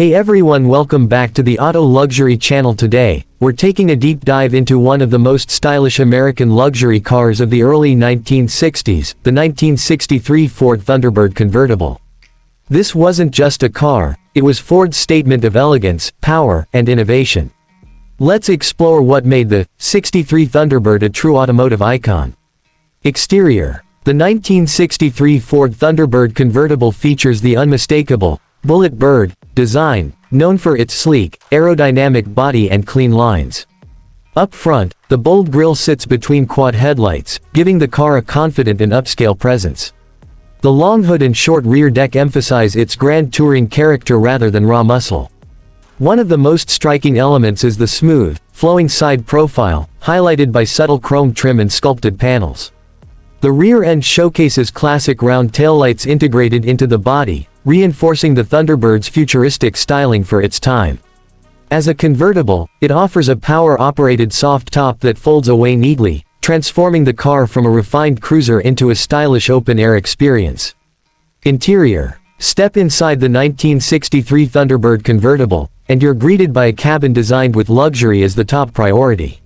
Hey everyone, welcome back to the Auto Luxury channel. Today, we're taking a deep dive into one of the most stylish American luxury cars of the early 1960s, the 1963 Ford Thunderbird Convertible. This wasn't just a car, it was Ford's statement of elegance, power, and innovation. Let's explore what made the '63 Thunderbird a true automotive icon. Exterior. The 1963 Ford Thunderbird Convertible features the unmistakable bullet bird design, known for its sleek, aerodynamic body and clean lines. Up front, the bold grille sits between quad headlights, giving the car a confident and upscale presence. The long hood and short rear deck emphasize its grand touring character rather than raw muscle. One of the most striking elements is the smooth, flowing side profile, highlighted by subtle chrome trim and sculpted panels. The rear end showcases classic round taillights integrated into the body, reinforcing the Thunderbird's futuristic styling for its time. As a convertible, it offers a power-operated soft top that folds away neatly, transforming the car from a refined cruiser into a stylish open-air experience. Interior. Step inside the 1963 Thunderbird Convertible, and you're greeted by a cabin designed with luxury as the top priority.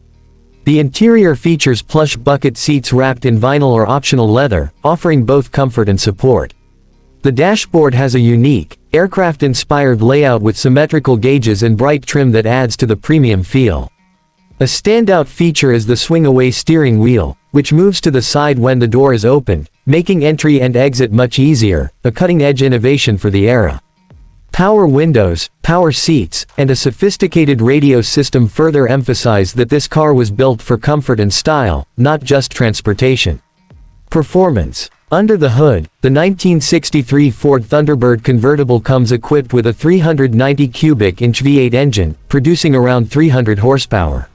The interior features plush bucket seats wrapped in vinyl or optional leather, offering both comfort and support. The dashboard has a unique, aircraft-inspired layout with symmetrical gauges and bright trim that adds to the premium feel. A standout feature is the swing-away steering wheel, which moves to the side when the door is opened, making entry and exit much easier, a cutting-edge innovation for the era. Power windows, power seats, and a sophisticated radio system further emphasize that this car was built for comfort and style, not just transportation. Performance. Under the hood, the 1963 Ford Thunderbird Convertible comes equipped with a 390 cubic inch V8 engine, producing around 300 horsepower.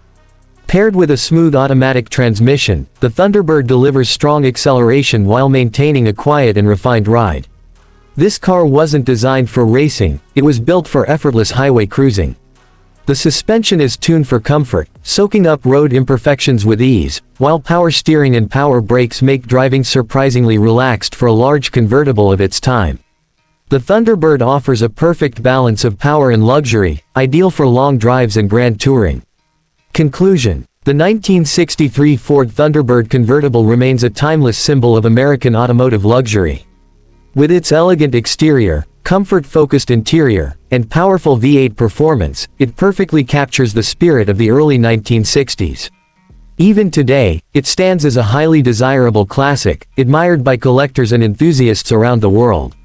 Paired with a smooth automatic transmission, the Thunderbird delivers strong acceleration while maintaining a quiet and refined ride. This car wasn't designed for racing, it was built for effortless highway cruising. The suspension is tuned for comfort, soaking up road imperfections with ease, while power steering and power brakes make driving surprisingly relaxed for a large convertible of its time. The Thunderbird offers a perfect balance of power and luxury, ideal for long drives and grand touring. Conclusion. The 1963 Ford Thunderbird Convertible remains a timeless symbol of American automotive luxury. With its elegant exterior, comfort-focused interior, and powerful V8 performance, it perfectly captures the spirit of the early 1960s. Even today, it stands as a highly desirable classic, admired by collectors and enthusiasts around the world.